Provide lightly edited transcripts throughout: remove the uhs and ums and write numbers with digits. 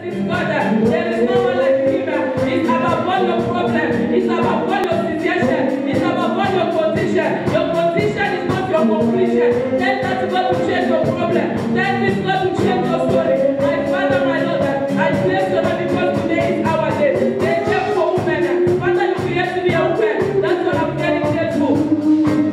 is God. There is no one like him. It's about all your problem. It's about all your situation. It's about all your condition. Your condition is not your completion. Tell that God to change your problem. Tell this God to change your story. My Father, my Lord, I bless your name because today is our day. They came for women. Father, you created me a woman. That's what I'm very grateful.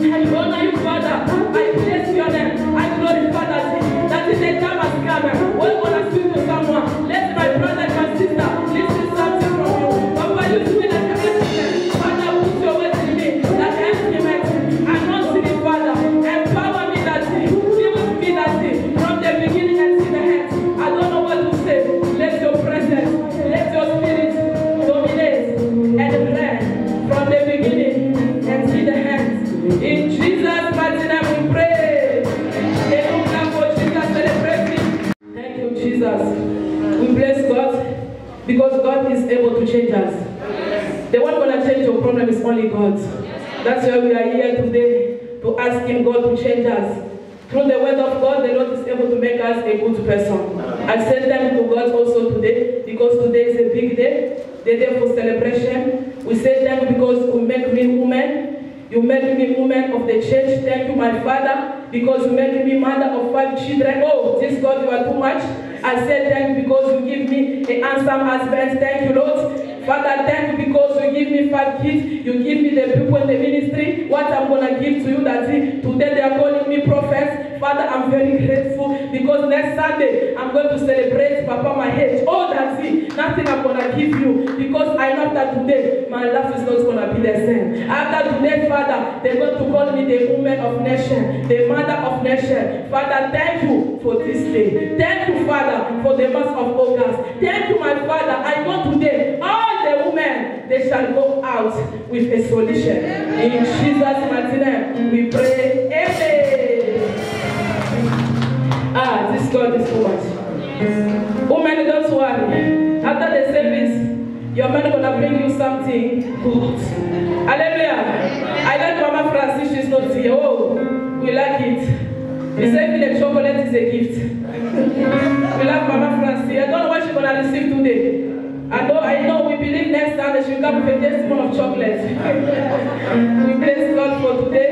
I honor you, Father. I bless your name. I glorify that is a time has come. We're going to speak to someone. Let my brother and my sister listen something from you. Papa, you speak like an instrument. Father, put your words in me. That instrument. I'm not sitting, Father. Empower me that thing. Give me that thing. From the beginning and to the end. I don't know what to say. Let your presence, let your spirit dominate and reign from the beginning and to the end. In Jesus' mighty name we pray. Thank you, Jesus. We bless God because God is able to change us. The one going to change your problem is only God. That's why we are here today to ask Him, God, to change us. Through the word of God, the Lord is able to make us a good person. I send them to God also today because today is a big day, the day for celebration. We send them because you make me woman. You made me woman of the church. Thank you, my Father, because you made me mother of 5 children. Oh, this God, you are too much. I said thank you because you give me a handsome husband. Thank you, Lord. Father, thank you because you give me 5 kids. You give me the people in the ministry. What I'm going to give to you, that's it. Today they are calling me prophets. Father, I'm very grateful because next Sunday I'm going to celebrate Papa my age. Oh, that's it. Nothing I'm going to give you because I know that today my life is not going to be the same. After today, Father, they're going to call me the woman of nation, the mother of nation. Father, thank you for this day. Thank you, Father, for the month of August. Thank you, my Father. I know today all the women, they shall go out with a solution. In Jesus' mighty name, we pray. Amen. This God is too much. Women, don't worry. After the service, your man is going to bring you something good. Hallelujah. I like Mama Francis, she's not here. Oh, we like it. You say the chocolate is a gift. We love Mama Francis. I don't know what she's going to receive today. I know we believe next time that she'll come with a testimony of chocolate. We bless God for today.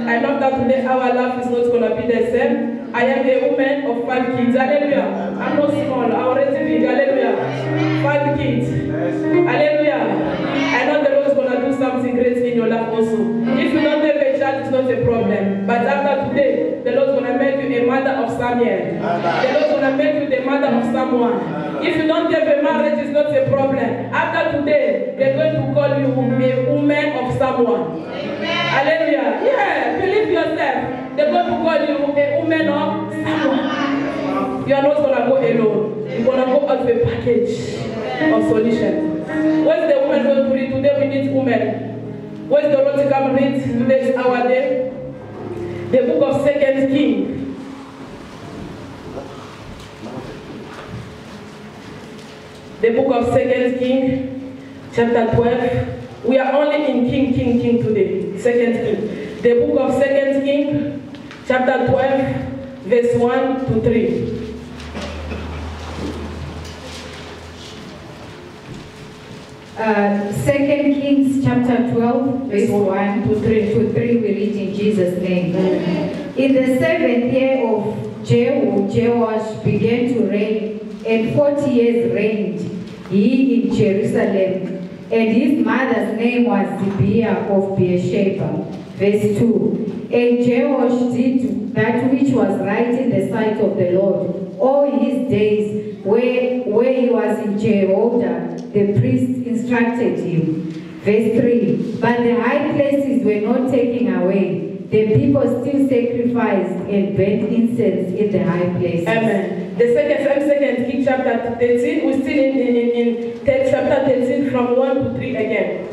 I know that today our life is not going to be the same. I am a woman of 5 kids. Hallelujah. I'm not small. I'm already big. Hallelujah. 5 kids. Hallelujah. I know the Lord is going to do something great in your life also. If you don't have a child, it's not a problem. But after today, the Lord is going to make you a mother of Samuel. The Lord is going to make you the mother of someone. If you don't have a marriage, it's not a problem. After today, they're going to call you a woman of someone. Hallelujah. Yeah, believe yourself. They're going to call you a woman of someone. You are not going to go alone. You're going to go out with a package of solution. Where's the woman going to read? Today we need women. Where's the Lord to come read? Today is our day. The book of 2 Kings. The book of 2 Kings, chapter 12. We are only in King today. 2 Kings. The book of 2 Kings, chapter 12, verse 1 to 3. Second Kings chapter 12, verse 1 to 3 we read in Jesus' name. In the 7th year of Jehu, Joash began to reign, and 40 years reigned he in Jerusalem, and his mother's name was Zibiah of Beersheba. Verse 2. And Joash did that which was right in the sight of the Lord all his days, where he was in Jehoiada, the priest instructed him. Verse 3. But the high places were not taken away. The people still sacrificed and burnt incense in the high places. Amen. The second King chapter 13, we're still in chapter 13 from 1 to 3 again.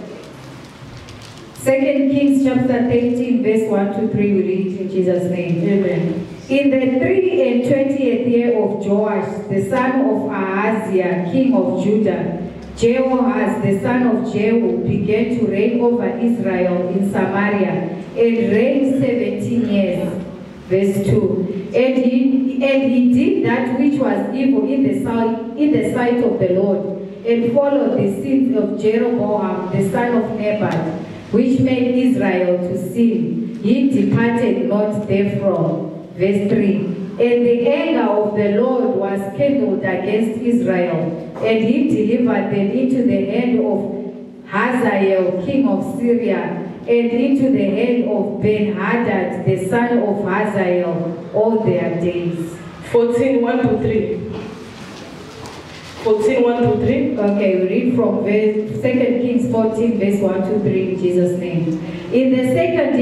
2 Kings chapter 13, verse 1 to 3 we read in Jesus' name. Amen. In the 23rd year of Joash, the son of Ahaziah, king of Judah, Jehoahaz, the son of Jehu, began to reign over Israel in Samaria, and reigned 17 years. Verse 2. And he did that which was evil in the sight of the Lord, and followed the sins of Jeroboam the son of Nebat, which made Israel to sin. He departed not therefrom. Verse 3. And the anger of the Lord was kindled against Israel, and he delivered them into the hand of Hazael, king of Syria, and into the hand of Ben-Hadad, the son of Hazael, all their days. 14, 1 to 3. 14, 1 to 3. Okay, we read from 2 Kings 14, verse 1 to 3, in Jesus' name. In the second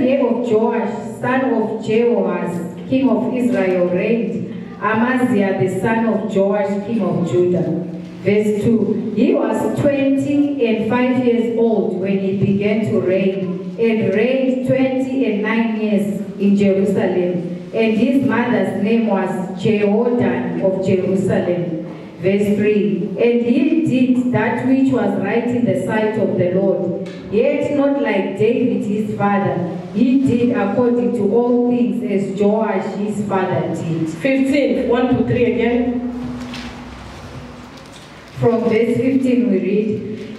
year of Joash, son of Jehoahaz, king of Israel, reigned Amaziah, the son of Joash, king of Judah. Verse 2. He was 25 years old when he began to reign, and reigned 29 years in Jerusalem. And his mother's name was Jehoadan of Jerusalem. Verse 3. And he did that which was right in the sight of the Lord, yet not like David his father. He did according to all things as Joash his father did. 15, 1 to 3 again. From verse 15 we read,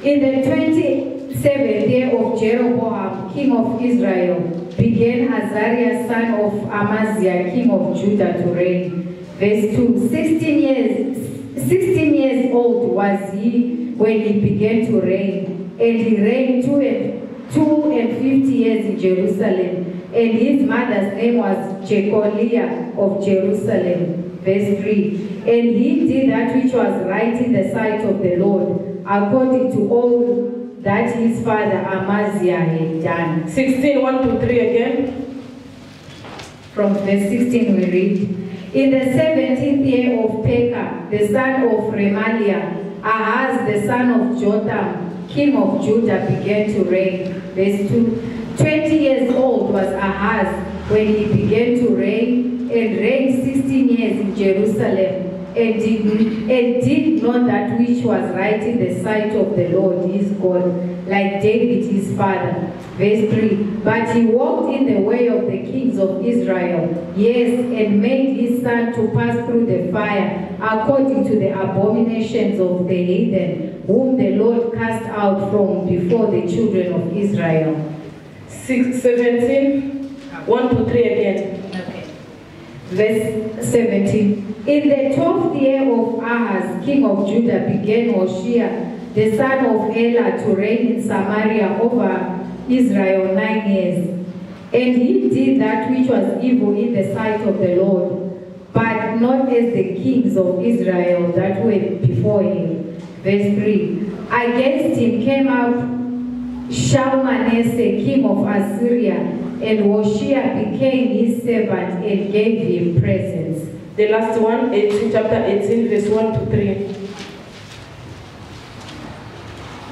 in the 27th year of Jeroboam, king of Israel, began Azariah, son of Amaziah, king of Judah, to reign. Verse 2, 16 years old was he when he began to reign, and he reigned 52 years in Jerusalem, and his mother's name was Jecoliah of Jerusalem. Verse 3, and he did that which was right in the sight of the Lord, according to all that his father Amaziah had done. 16, 1 to 3 again. From verse 16 we read, in the 17th year of Pekah, the son of Remaliah, Ahaz, the son of Jotham, king of Judah, began to reign. Verse 2, 20 years old was Ahaz when he began to reign, and reigned 16 years in Jerusalem, and did not that which was right in the sight of the Lord his God, like David his father. Verse 3, but he walked in the way of the kings of Israel, yes, and made his son to pass through the fire, according to the abominations of the heathen, whom the Lord cast out from before the children of Israel. 17, 1 to 3 again. Verse 17. In the 12th year of Ahaz, king of Judah, began Hoshea, the son of Elah, to reign in Samaria over Israel 9 years. And he did that which was evil in the sight of the Lord, but not as the kings of Israel that were before him. Verse 3. Against him came out Shalmaneser, king of Assyria, and Hoshea became his servant and gave him presents. The last one, chapter 18, verse 1 to 3.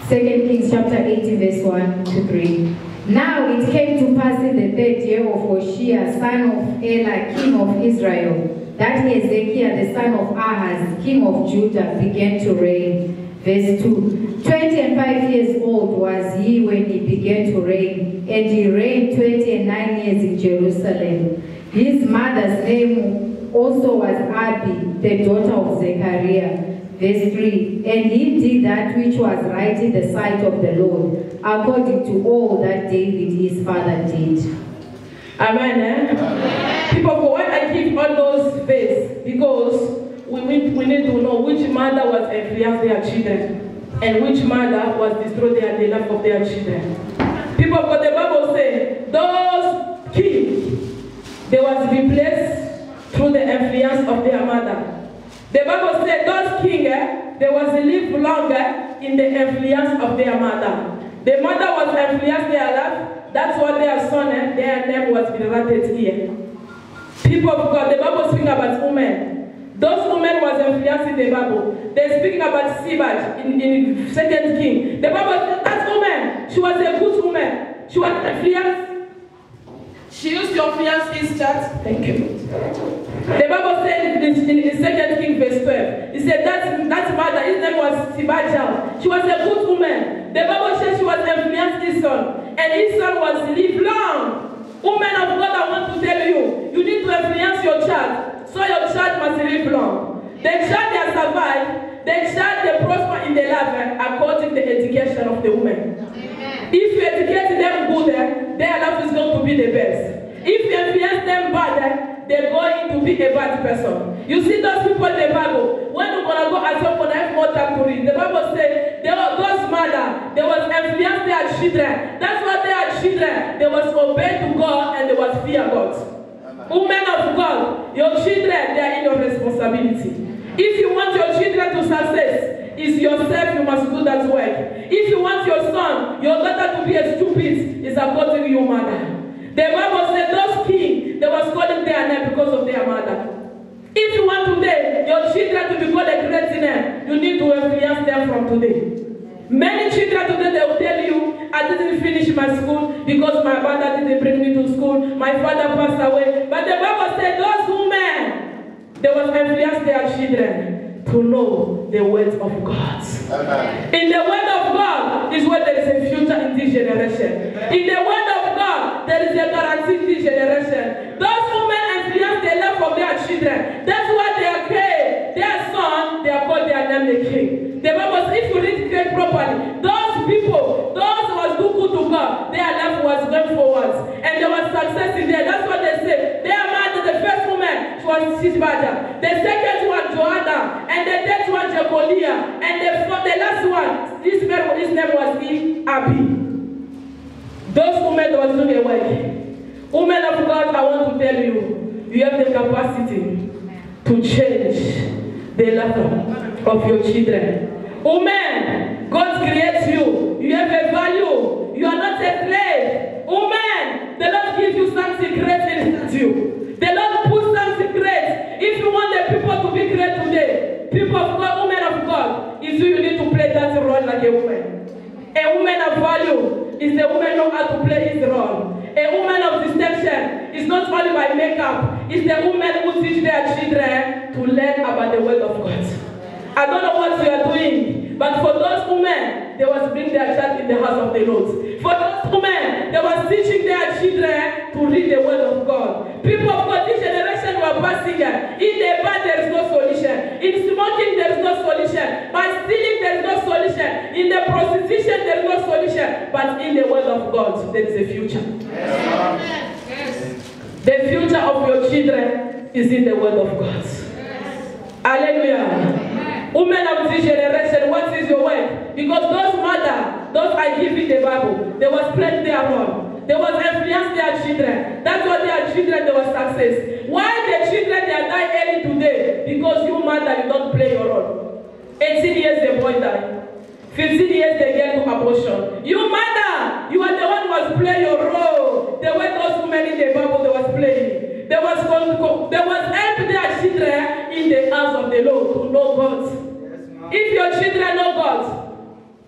2 Kings chapter 18, verse 1 to 3. Now it came to pass in the 3rd year of Hoshea, son of Elah, king of Israel, that Hezekiah, the son of Ahaz, king of Judah, began to reign. Verse 2. 25 years old was he when he began to reign, and he reigned 29 years in Jerusalem. His mother's name also was Abi, the daughter of Zechariah. Verse 3. And he did that which was right in the sight of the Lord, according to all that David his father did. Amen. Eh? People, why I give all those faiths? Because we need to know which mother was influenced their children, and which mother was destroyed the life of their children. People, but the Bible says those kings, they was replaced through the influence of their mother. The Bible said those kings, they was live longer in the influence of their mother. The mother was influenced their life. That's what their son and their name was related here. People of God, the Bible speaking about women. Those women was influencing the Bible. They're speaking about Sibach in 2 King. The Bible said that woman, she was a good woman. She was influenced. She used to influence his church. Thank you. The Bible said in 2 King verse 12, it said that mother, his name was Sibachal. She was a good woman. The Bible said she was influenced his son. And his son was live long. Women of God, I want to tell you, you need to influence your child, so your child must live long. The child they survive, the child they prosper in their life according to the education of the woman. Amen. If you educate them good, their life is going to be the best. If you influence them bad, they're going to be a bad person. You see those people in the Bible, when you're going to go at some point, I have more time to read. The Bible says, those mothers, they was influence their children. That's why their children, they was obey to God and they was fear God. Women of God, your children, they are in your responsibility. If you want your children to success, it's yourself you must do that work. If you want your son, your daughter to be a stupid, it's according to your mother. The Bible said those kings, they was calling their name because of their mother. If you want today, your children to be called a great name, you need to influence them from today. Many children today, they will tell you, I didn't finish my school because my mother didn't bring me to school. My father passed away. But the Bible said those women, they will influence their children to know the word of God. Amen. In the word of God is where there is a future in this generation. Amen. In the word of God, there is a guarantee in this generation. Those women influence the life of their children. That's why they are king. Their son, they are called their name the king. The Bible says, if you read it properly, those people, those who was do good to God, their life was going forward. And there was success in there. That's what they say. Their mother, the first woman, she was Shishbaja. The second one, Joanna. And the third one, Jecoliah. And the last one, his name was Abi. Those women was doing a work. Women of God, I want to tell you, you have the capacity to change the life of your children. Women, God creates you. You have a value. You are not a slave. Women, the Lord gives you something great in you. The Lord puts something great. If you want the people to be great today, people of God, women of God, is you need to play that role like a woman. A woman of value is the woman who know how to play his role. A woman of distinction is not only by makeup, it's the woman who teach their children to learn about the word of God. I don't know what you are doing, but for those women, they was bring their child in the house of the Lord. For those women, they was teaching their children to read the word of God. People of God, this generation were passing. In the bad, there is no solution. In smoking, there is no solution. By stealing, there is no solution. In the prostitution, there is no solution. But in the word of God, there is a future. Yes. The future of your children is in the word of God. Yes. Hallelujah. Women of this generation, what is your word? Because those mothers, those I give in the Bible, they was playing their role. They was influence their children. That's why their children, they was success. Why the children, they are dying early today? Because you mother, you don't play your role. 18 years the boy died. 15 years they get to abortion. You mother, you are the one who was playing your role. The way those women in the Bible, they was playing. There was help their children in the hands of the Lord to know God. Yes, if your children know God,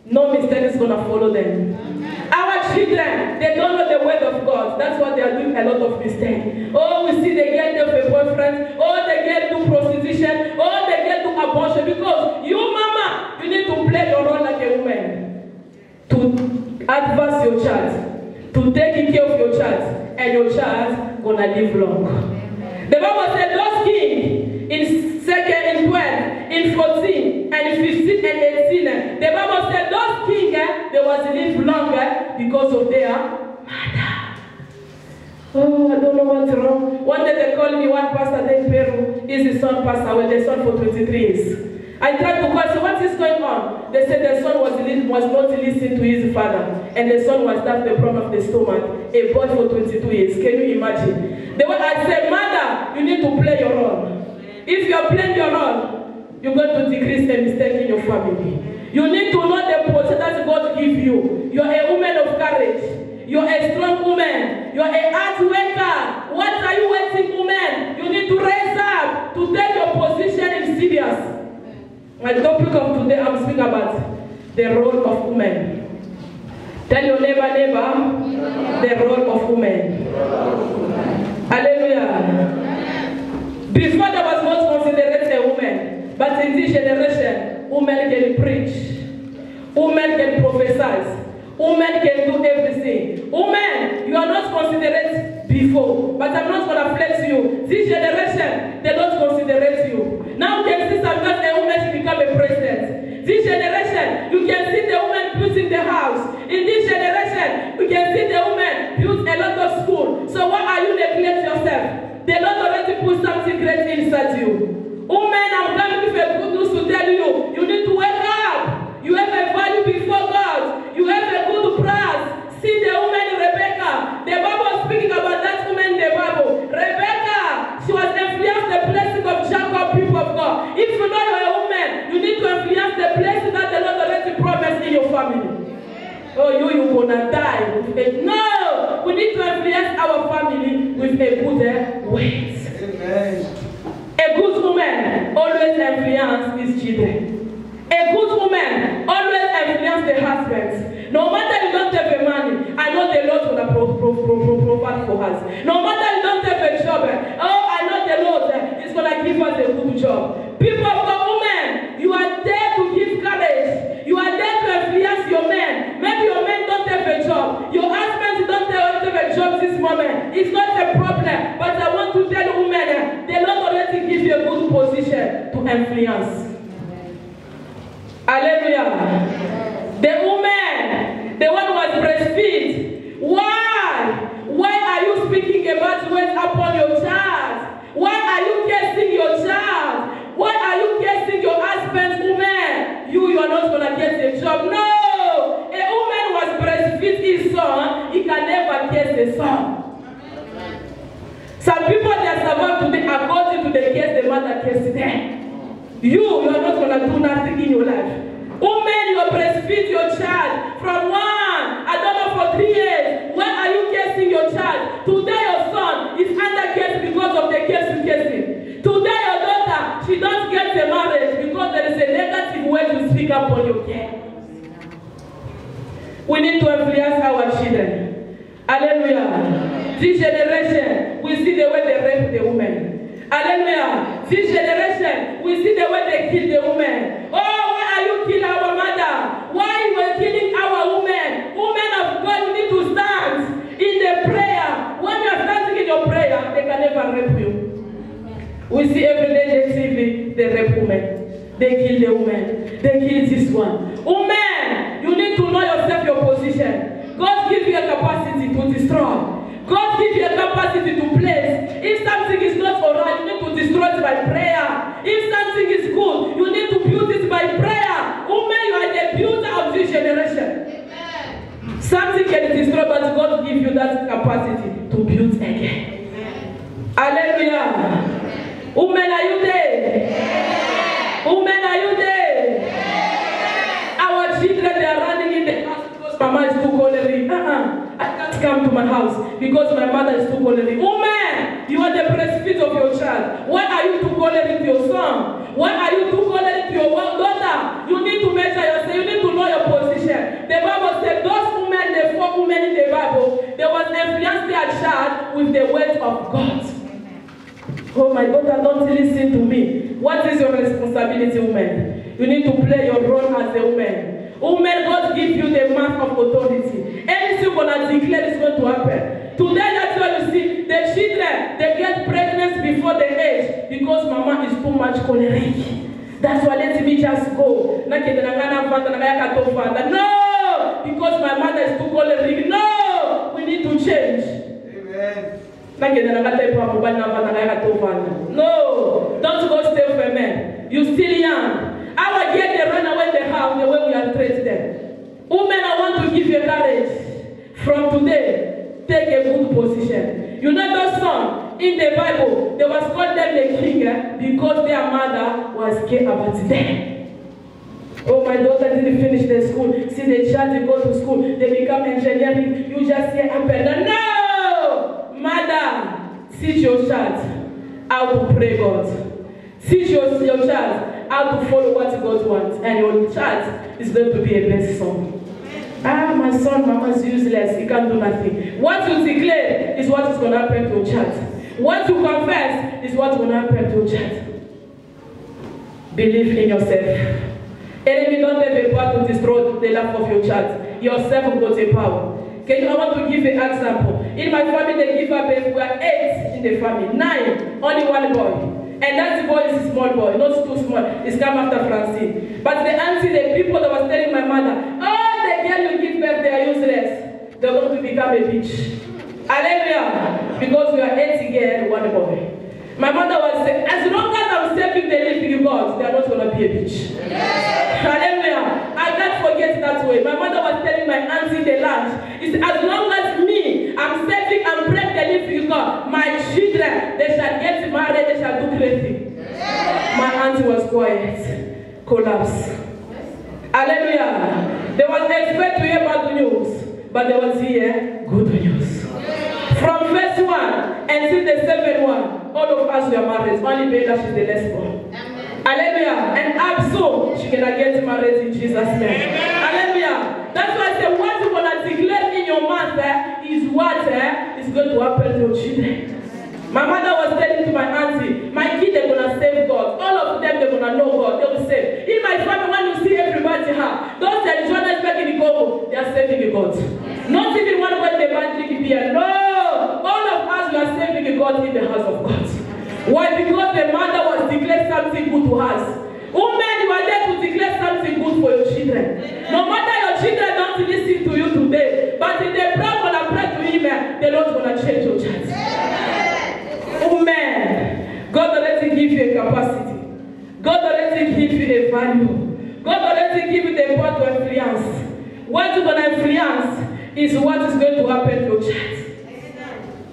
no mistake is going to follow them. Amen. Our children, they don't know the word of God. That's why they are doing a lot of mistakes. Oh, we see they get a boyfriend. Oh, they get to prostitution. Oh, they get to abortion. Because you, mama, you need to play your role like a woman. To advance your child. To take care of your child. And your child gonna live long. Amen. The Bible said those kings in 2nd, in 12, in 14, and in 15 and 18. The Bible said those kings they was live longer because of their mother. Oh, I don't know what's wrong. One day they called me, one pastor in Peru, his son passed away, the son for 23 years. I tried to call, so what is going on? They said the son was not listening to his father. And the son was that the problem of the stomach. A boy for 22 years. Can you imagine? The way I said, mother, you need to play your role. If you are playing your role, you're going to decrease the mistake in your family. You need to know the position that God gives you. You're a woman of courage. You're a strong woman. You're a hard worker. What are you waiting, woman? You need to raise up to take your position in serious. My topic of today, I'm speaking about the role of women. Tell your neighbor, the role of women. Hallelujah. Before there was not considered a woman, but in this generation, women can preach, women can prophesy, Women can do everything. Women, you are not considerate before, but I'm not going to flex you. This generation, they don't considerate you. Now you can see sometimes a woman should become a president. This generation, you can see the woman building the house. In this generation, you can see the woman build a lot of school. So why are you neglecting yourself? The Lord already put something great inside you. Women, I'm coming with a good news to tell you. You need to wake up. You have a value before God. You have a good price. See the woman Rebecca. The Bible is speaking about that woman in the Bible. Rebecca, she was influenced the blessing of Jacob, people of God. If you know you're a woman, you need to influence the blessing that the Lord already promised in your family. Oh, you're gonna die. No, we need to influence our family with a good way. Amen. A good woman always influences his children. A good woman always influences the husband. No matter you don't have the money, I know the Lord will provide for us. No matter you don't have a job, oh, I know the Lord is going to give us a good job. People of God, women, you are there to give courage. You are there to influence your men. Maybe your men don't have a job. Your husband don't have a job this moment. It's not a problem. But I want to tell you, women, the Lord already gives you a good position to influence. Hallelujah. The woman, the one who was breastfeed. Why? Why are you speaking about words upon your child? Why are you cursing your child? Why are you cursing your husband's woman? You are not going to get a job. No! A woman was breastfeed his son. He can never curse the son. Some people that survive today according to the case the mother cursed them. You are not going to do nothing in your life. Women, you breastfeed your child from 1, I don't know, for 3 years. Why are you cursing your child? Today your son is under curse because of the cursing. Today your daughter, she doesn't get a marriage because there is a negative way to speak up on your care. We need to influence our children. Hallelujah. This generation, we see the way they rape the women. Hallelujah. This generation, we see the way they kill the women. Oh, why are you killing our mother? Why you are killing our women? Women of God, you need to stand in the prayer. When you are standing in your prayer, they can never rape you. We see every day on TV, they rape women. They kill the women. They kill this one. Women, you need to know yourself, your position. God gives you a capacity to destroy. God gives you a capacity to place. If something is not alright, you need to destroy it by prayer. If something is good, you need to build it by prayer. Women, you are the builder of this generation. Amen. Something can destroy, but God gives you that capacity to build again. Amen. Hallelujah. Women, are you there? Amen. Women, are you there? Amen. Our children, they are running in the house because mama is too choleric. I can't come to my house because my mother is too choleric. Woman, you are the breastfeed of your child. Why are you too choleric to your son? Why are you too choleric to your daughter? You need to measure yourself. You need to know your position. The Bible said those women, the 4 women in the Bible, they was influenced their child with the word of God. Oh, my daughter, don't listen to me. What is your responsibility, woman? You need to play your role as a woman. Women, God gives you the mark of authority. Anything you're going to declare is going to happen. Today, that's why you see the children, they get pregnant before the age because mama is too much choleric. That's why let me just go. No, because my mother is too choleric. No, we need to change. Amen. No, don't go stay with a man. You're still young. I will get them run away the house the way we are treated them. Women, I want to give you courage. From today, take a good position. You know those sons in the Bible, they was called them the king because their mother was scared about them. Oh, my daughter didn't finish the school. See the child, they go to school, they become engineering. You just say up and down. No! Mother, teach your child how to pray God. Teach your child how to follow what God wants. And your child is going to be a best son. Ah, my son, mama is useless. He can't do nothing. What you declare is what is going to happen to your child. What you confess is what will happen to your child. Believe in yourself. Enemy don't have a power to destroy the life of your child. yourself will go to power. Okay, I want to give an example. In my family, they give up birth. We are 8 in the family. 9, only one boy. And that boy is a small boy, not too small. It's come after Francine. But the auntie, the people that was telling my mother, oh, the girl you give birth, they are useless. They're going to become a bitch. Hallelujah. Because we are 8 girls, one boy. My mother was saying, as long as I'm saving the living God, they are not going to be a bitch. Yeah. Hallelujah. I can't forget that way. My mother was telling my auntie the lunch. It's as long as me, I'm saving and praying the living God, my children, they shall get married, they shall do crazy. Yeah. My auntie was quiet. Collapse. Hallelujah. They was expect to hear bad news, but they was here good news. From verse 1 until the 7th one, all of us were married. Only Bella, she's the last born. Hallelujah. And Abso, she gonna get married in Jesus' name. Hallelujah. That's why I say what you're gonna declare in your mouth is what is going to happen to your children. My mother was telling to my auntie, my kids are gonna save God. All of them, they're gonna know God. They will save. In my family, when you see everybody here, those that join us back in the Congo, they are saving God. Not even one when they might drink beer. No. All of us, we are saving God in the house of God. Why? Because the mother was declared something good to us. Women, you are there to declare something good for your children. No matter your children don't listen to you today, but if they pray, gonna pray to him, the Lord's gonna change your child. Amen. God already give you a capacity. God already give you a value. God already give you the power to influence. What you're gonna influence is what is going to happen to your child.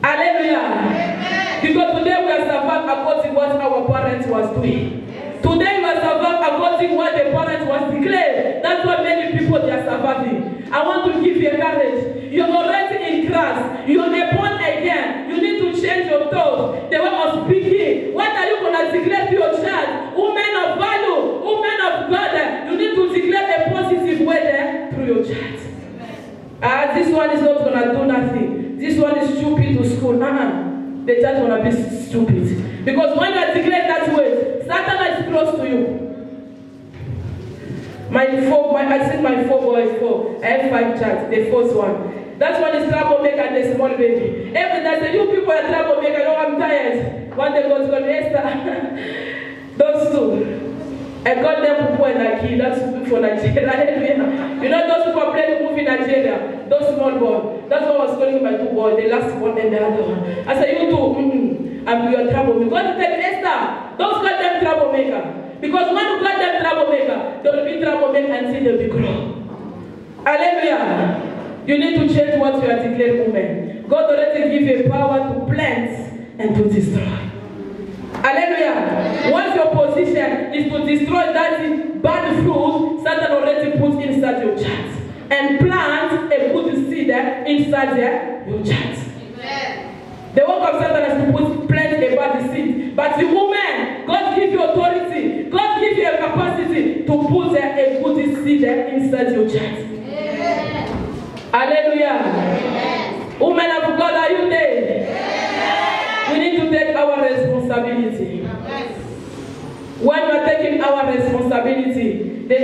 Hallelujah. Amen. Because today we are surviving according to what our parents was doing. Today we are surviving according to what the parents was declared. That's why many people they are surviving. I want to give you courage. You're already in Christ. You're born again. You need to change your thoughts. The way of speaking. What are you going to declare to your child? Women of value, women of God. You need to declare a positive way there through your child. This one is not going to do nothing. This one is stupid to school. The child is going to be stupid. Because when you declare that way, Satan is close to you. I sent my 4 boys. I have 5 children. The first one. That one is troublemaker and the small baby. Every day I say, you people are troublemaker. No, I'm tired. One day God told me, Esther, those 2. I got them people in Nigeria. That's for Nigeria. You know those people playing movie in Nigeria. Those small boys. That's what I was calling my 2 boys. The last one and the other one. I said, you two, I'm your troublemaker. God said, Esther, don't call them troublemaker. Because when you call them troublemaker, they will be troublemaker until they will grow. Hallelujah. You need to change what you are declaring, women. God already give you power to plant and to destroy. Hallelujah. Once your position is to destroy that bad fruit, Satan already puts inside your child. And plant a good seed inside your child. The work of Satan is to plant a bad seed. But the woman, God gives you authority. God gives you a capacity to put a good seed inside your child. Hallelujah. Amen. Women of God, are you there? Yes. We need to take our responsibility. Yes. When we are taking our responsibility, the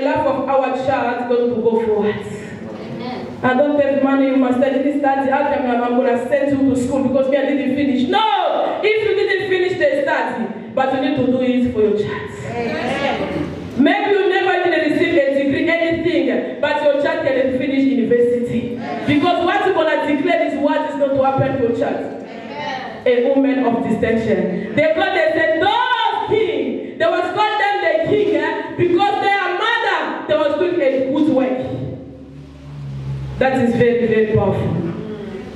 life of our child is going to go forward. Amen. I don't take money, you must study this study. I'm going to send you to school because me I didn't finish. No! If you didn't finish the study, but you need to do it for your child. Amen. Maybe you never even receive a degree, anything, but your child can finish university. Because what you're going to declare is what is going to happen to your child. A woman of distinction. They said, those king. They was called them the king because their mother, they was doing a good work. That is very, very powerful.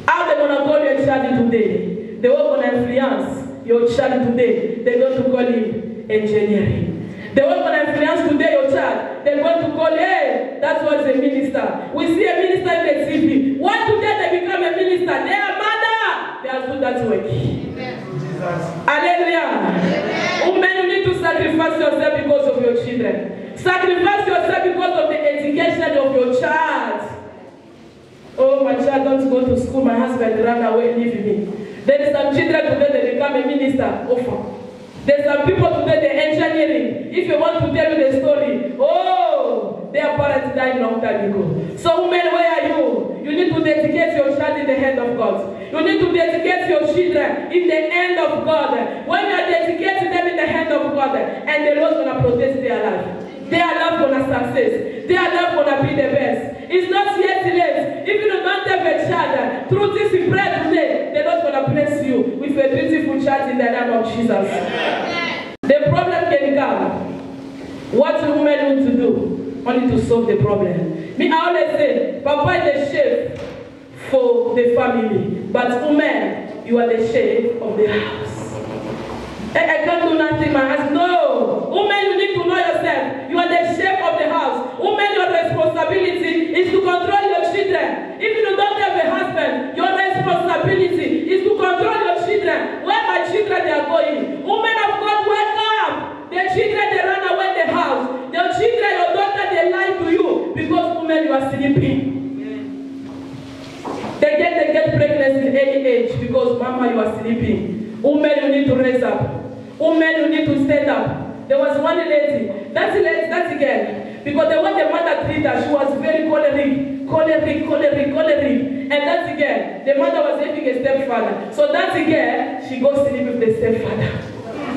How they going to call your child today? They were going to influence your child today. They're going to call him engineering. They were going to influence today your child. They're going to call, hey, that was a minister. We see a minister in the TV. Why today they become a minister? Their mother, they are doing that work. Amen. Hallelujah. Women, you need to sacrifice yourself because of your children. Sacrifice yourself because of the education of your child. Oh, my child don't go to school. My husband ran away, leave me. There is some children today, they become a minister. Oh, there's some people today, they're engineering. If you want to tell you the story, oh, their parents parents died long time ago. So women, where are you? You need to dedicate your child in the hand of God. You need to dedicate your children in the hand of God. When you are dedicating them in the hand of God, and the Lord's going to protect their life. Their life going to success. Their life going to be the best. It's not yet late. If you don't have a child, through this we pray today, the Lord's going to bless you with a beautiful child in the name of Jesus. Amen. The problem can come. What do women need to do? Only to solve the problem. Me, I always say, Papa is the chef for the family, but women, you are the chef of the house. I can't do nothing, my husband. No. Women, you need to know yourself. You are the chef of the house. Women, your responsibility is to control your children. If you don't have a husband, your responsibility is to control your children. Where my children they are going. Women of God, wake up. The children, they run away the house. The children, your daughter, they lie to you. Because women, you are sleeping. They get pregnant in any age because mama, you are sleeping. Women, you need to raise up. Women, you need to stand up. There was one lady, that's again, because the way the mother treated her, she was very choleric. And that's again, the mother was having a stepfather. So that's again, she goes to live with the stepfather.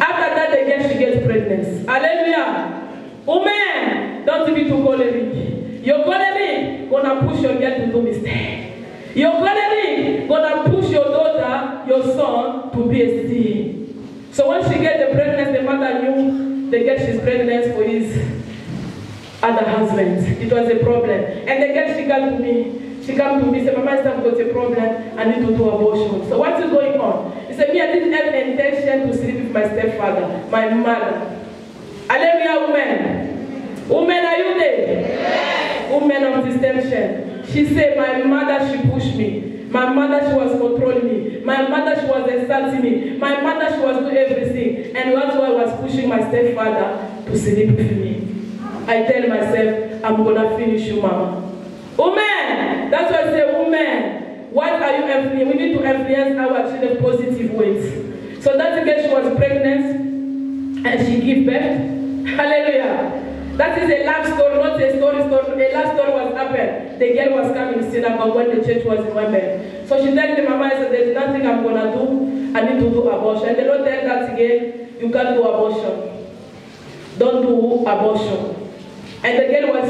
After that, again, she gets pregnant. Hallelujah. Women, don't be too choleric. Your choleric gonna push your girl to do mistake. Your choleric gonna push your daughter, your son, to be a sin. So when she gets the pregnancy, the mother knew the girl she's pregnant for his other husband. It was a problem. And the girl, she came to me. She came to me, said, Mama, I've got a problem. I need to do abortion. So what is going on? He said, me, I didn't have the intention to sleep with my stepfather, my mother. Hallelujah, women. Women, are you there? Yes. Women of distinction. She said, my mother, she pushed me. My mother, she was controlling me. My mother, she was insulting me. My mother, she was doing everything. And that's why I was pushing my stepfather to sleep with me. I tell myself, I'm going to finish you, Mama. Women! That's why I say, women, what are you influencing? We need to influence our children positive ways. So that's again, she was pregnant and she gave birth. Hallelujah. That is a love story, not a story. A love story was happened. The girl was coming to synagogue when the church was in women. So she told the mama, I said, there's nothing I'm going to do. I need to do abortion. And the Lord tell that again, you can't do abortion. Don't do abortion. And the girl was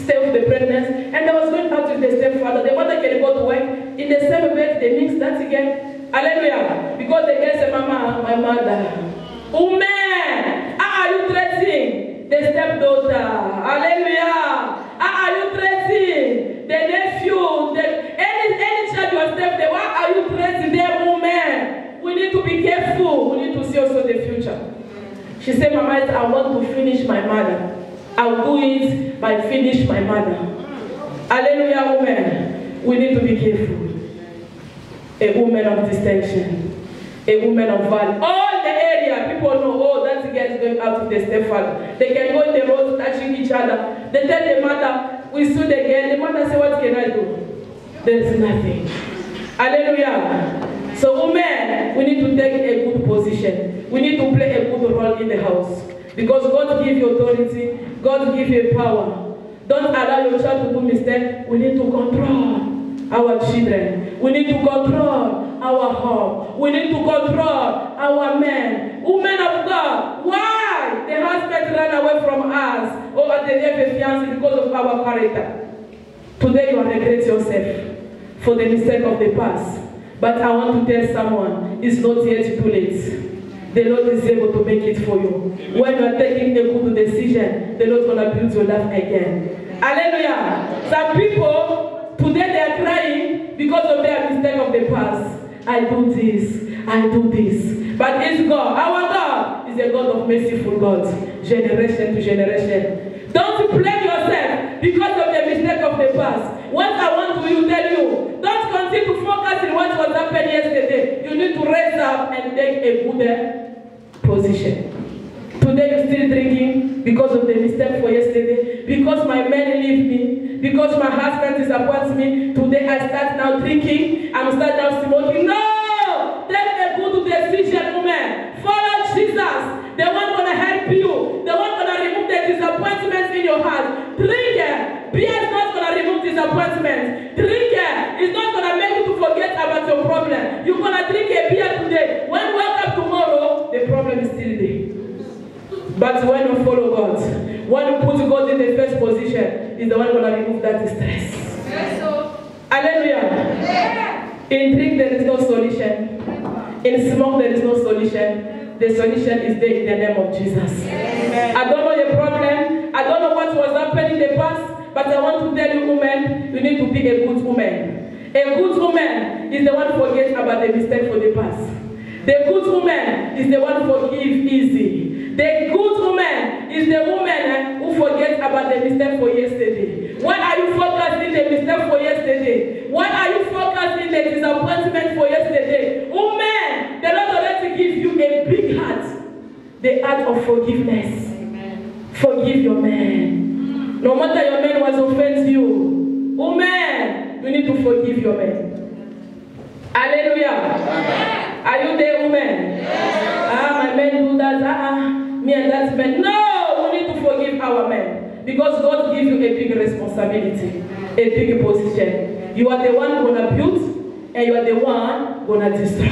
still with the pregnancy. And they was going out with the stepfather. The mother can go to work. In the same bed, they mix that again. Hallelujah. Because the girl said, Mama, my mother. Woman, how are you threatening the stepdaughter? Hallelujah. How are you threatening the nephew? Any child you are stepdaughter, why are you threatening them, woman? We need to be careful. We need to see also the future. She said, Mama, I want to finish my mother. I'll do it by finish my mother. Hallelujah, woman. We need to be careful. A woman of distinction. A woman of value. All the area, people know, oh, that's the girl going out with the stepfather. They can go in the road touching each other. They tell the mother, we sue the girl. The mother say, what can I do? There's nothing. Hallelujah. So women, we need to take a good position. We need to play a good role in the house. Because God gives you authority. God gives you power. Don't allow your child to do mistakes. We need to control our children. We need to control our home. We need to control our men. Women of God, why the husband ran away from us or they have a fiancé because of our character? Today you regret yourself for the mistake of the past. But I want to tell someone, it's not yet too late. The Lord is able to make it for you. Amen. When you are taking a good decision, the Lord is going to build your life again. Hallelujah. Some people, today they are crying because of their mistake of the past. I do this. But it's God. Our God is a God of merciful God. Generation to generation. Don't blame yourself because of the mistake of the past. What I want to tell you, don't continue to focus on what was happened yesterday. You need to raise up and take a good position. Today you're still drinking because of the mistake for yesterday. Because my man leave me. Because my husband disappoints me. Today I start now drinking. I'm start now smoking. No! Take a good decision, woman. Follow Jesus. The one gonna help you. The one gonna remove the disappointments in your heart. Drink it. But when you follow God, when you put God in the first position, is the one going to remove that stress. Yes, so. Hallelujah. Yeah. In drink there is no solution. In smoke there is no solution. The solution is there in the name of Jesus. Yes. I don't know your problem. I don't know what was happening in the past. But I want to tell you, woman, you need to be a good woman. A good woman is the one who forgets about the mistake for the past. The good woman is the one who forgives easy. The good woman is the woman who forgets about the mistake for yesterday. Why are you focused in the mistake for yesterday? Why are you focused in the disappointment for yesterday? Woman, the Lord already gives you a big heart. The heart of forgiveness. Amen. Forgive your man. No matter your man was offended you. Woman, you need to forgive your man. Hallelujah. Amen. Are you there, woman? Yes. My men do that. Me and that man. No, we need to forgive our men. Because God gives you a big responsibility, a big position. You are the one going to build, and you are the one going to destroy.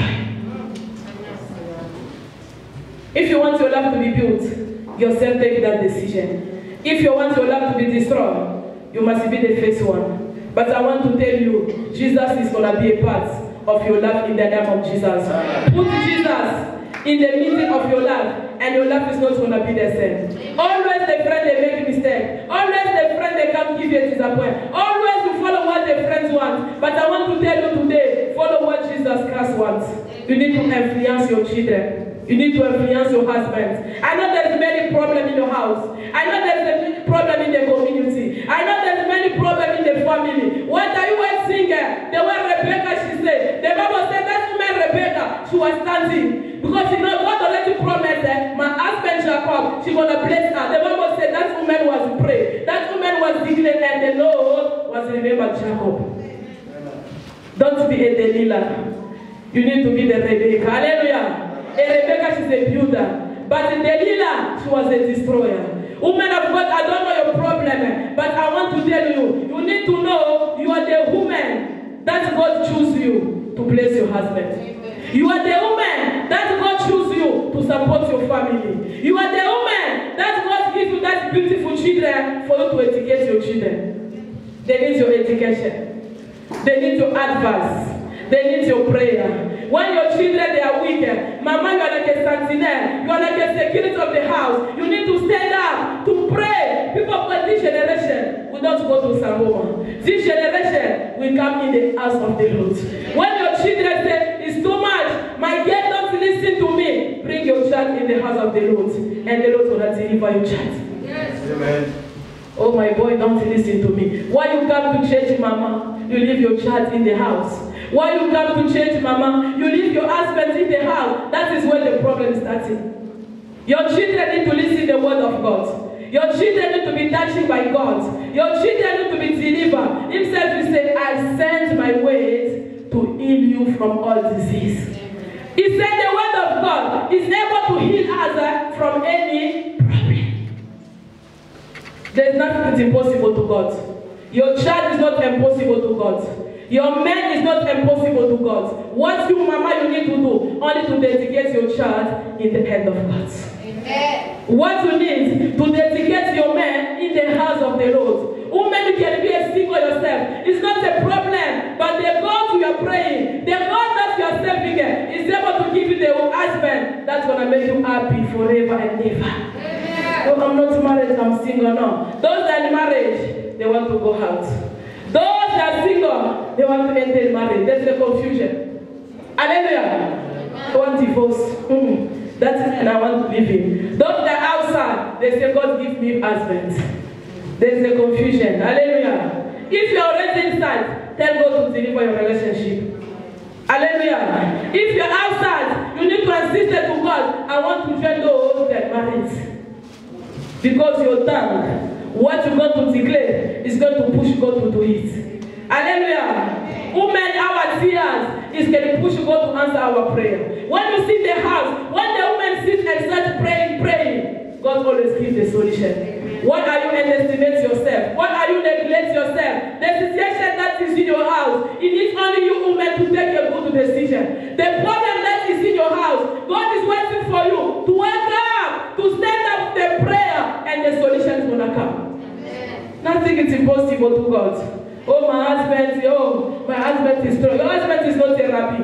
If you want your life to be built, yourself take that decision. If you want your life to be destroyed, you must be the first one. But I want to tell you, Jesus is going to be a part of your life in the name of Jesus. Put Jesus in the middle of your life, and your life is not going to be the same. Always the friend they make a mistake. Always the friend they come give you a disappointment. Always you follow what the friends want. But I want to tell you today, follow what Jesus Christ wants. You need to influence your children. You need to influence your husband. I know there's many problems in your house. I know there's a problem in the community. I know there's many problems in the family. What are you a singer? The way Rebecca, she said. The Bible said that woman Rebecca, she was standing. Because you know, God already promised that my husband shall come. She's going to bless her. The Bible said that woman was praying. That woman was declared, and the Lord was remembered Jacob. Don't be a Delilah. You need to be the Rebecca. Hallelujah. A Rebecca, she's a builder. But in Delilah, she was a destroyer. Woman of God, I don't know your problem, but I want to tell you, you need to know you are the woman that God choose you to bless your husband. You are the woman that God choose you to support your family. You are the woman that God gives you that beautiful children for you to educate your children. They need your education. They need your advice. They need your prayer. When your children, they are weak, Mama, you are like a sentinel. You are like a security of the house. You need to stand up to pray. People of this generation will not go to Sangoma. This generation will come in the house of the Lord. When your children say, it's too much, my girl don't listen to me, bring your child in the house of the Lord. And the Lord will deliver your child. Yes. Amen. Oh, my boy, don't listen to me. Why you come to church, Mama? You leave your child in the house. Why you come to church, Mama? You leave your husband in the house. That is where the problem is starting. Your children need to listen to the word of God. Your children need to be touched by God. Your children need to be delivered. Himself will say, I send my word to heal you from all disease. He said the word of God is able to heal us from any problem. There is nothing impossible to God. Your child is not impossible to God. Your man is not impossible to God. What you, Mama, you need to do, only to dedicate your child in the hand of God. Amen. What you need, to dedicate your man in the house of the Lord. Woman, you can be a single yourself. It's not a problem, but the God you are praying, the God that you are serving is able to give you the husband that's going to make you happy forever and ever. Amen. Oh, I'm not married, I'm single, no. Those that are in marriage, they want to go out. Those that are single, they want to enter marriage. There's a confusion. Hallelujah. I want divorce. That is, and I want to live in. Those that are outside, they say, God give me husband. There's a confusion. Hallelujah. If you are already inside, tell God to deliver your relationship. Hallelujah. If you're outside, you need to insist to God, I want to join those that are married. Because your tongue, what you're going to declare is going to push God to do it. Hallelujah. Women, our tears is going to push God to answer our prayer. When you see the house, when the woman sits and starts praying, God always gives the solution. Why are you underestimate yourself? Why are you neglect yourself? The situation that is in your house, it needs only you women to take a good decision. The problem that is in your house, God is waiting for you to wake up, to stand up the and the solution is going to come. Nothing is impossible to God. Oh, my husband is strong. Your husband is not a rabbi.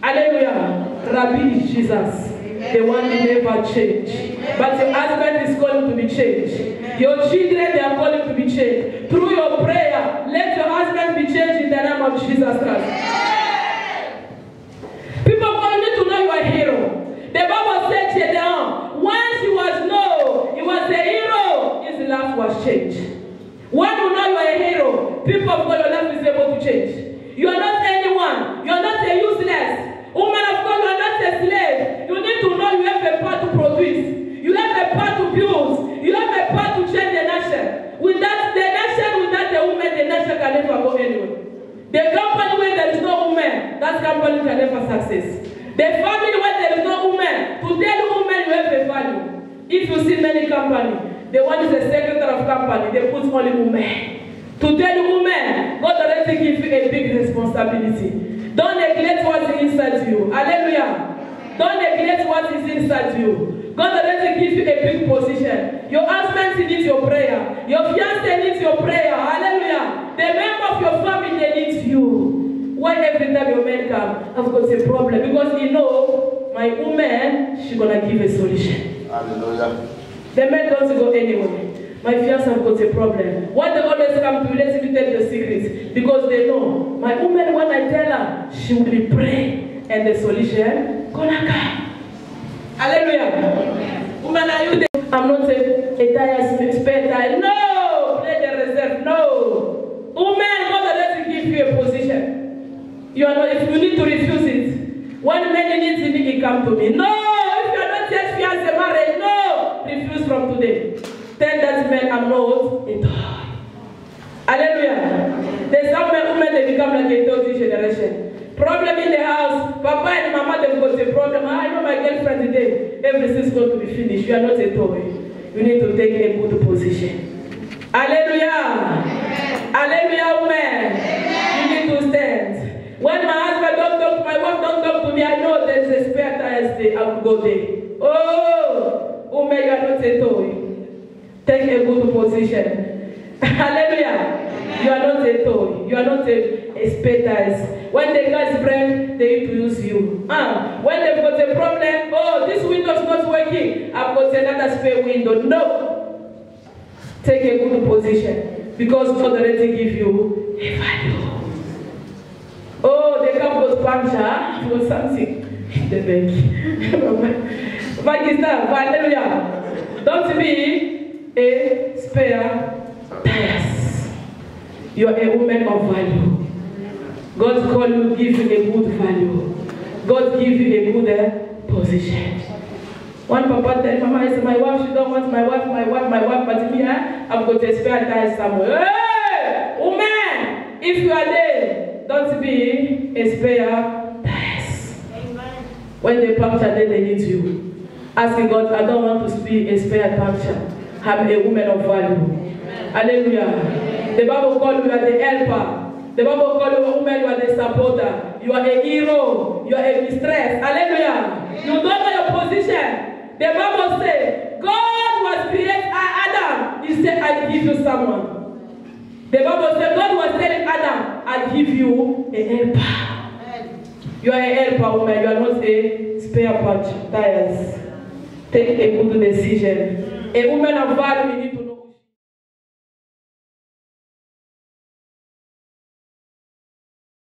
Hallelujah. Rabbi is Jesus. The one who never change. But your husband is calling to be changed. Your children, they are calling to be changed. Through your prayer, let your husband be changed in the name of Jesus Christ. People need to know you are a hero. The Bible said Gedeon, once he was a hero, his life was changed. When you know you are a hero, people of God, your life is able to change. You are not anyone. You are not a useless. Woman of God, you are not a slave. You need to know you have a part to produce. You have a part to build. You have a part to change the nation. Without the woman, the nation can never go anywhere. The company where there is no woman, that company can never success. The family where there is no woman, to tell women you have a value. If you see many companies, the one is the secretary of company, they put only women. To tell the women, God already gives you a big responsibility. Don't neglect what is inside you. Hallelujah. Don't neglect what is inside you. God already gives you a big position. Your husband needs your prayer. Your fiancé needs your prayer. Hallelujah. The member of your family, they need you. Why every time your man comes, I've got a problem? Because you know, my woman, she's going to give a solution. Hallelujah. The men don't go anywhere. My fiancé have got a problem. What they always come to, let me tell the secrets. Because they know, my woman, when I tell her, she will be praying. And the solution, gonna come. Hallelujah. Woman, are you there? I'm not a tire spare tire. No! Play the reserve. No. Woman, God already give you a position. You are not, if you need to refuse it. When many needs in me, come to me. No! If you are not yet fiancé married, no! Refuse from today. Tell that man I'm not a toy. Hallelujah. There's some women they become like a dirty generation. Problem in the house. Papa and Mama they've got a problem. I know my girlfriend today. Everything's going to be finished. You are not a toy. You need to take a good position. Hallelujah. Hallelujah, woman. You need to stand. When my husband don't talk, my wife don't talk to me, I know there's a spare tire day. I will go there. Oh, woman, you are not a toy. Take a good position. Hallelujah. You are not a toy. You are not a spare tires. When the gas break, they need to use you. When they've got a problem, oh, this window is not working. I've got another spare window. No. Take a good position. Because God already give you a value. Oh, the cup was punctured. It was something in the bank. Pakistan, hallelujah. Don't be a spare tires. You are a woman of value. God call you, give you a good value. God give you a good position. One papa tell Mama, I said, my wife, she don't want my wife, but me, I've got a spare tire somewhere. Hey, woman, if you are there, don't be a spare tires. Amen. When they puncture, then they need you. Asking God, I don't want to be a spare puncture. I'm a woman of value. Amen. Hallelujah. The Bible calls you the helper. The Bible calls you a woman, you are the supporter. You are a hero. You are a mistress. Hallelujah. You don't know your position. The Bible says, God was created Adam. He said, I give you someone. The Bible said, God was telling Adam, I give you a helper. You are a helper, woman. You are not a spare part tires. Take a good decision. A woman of value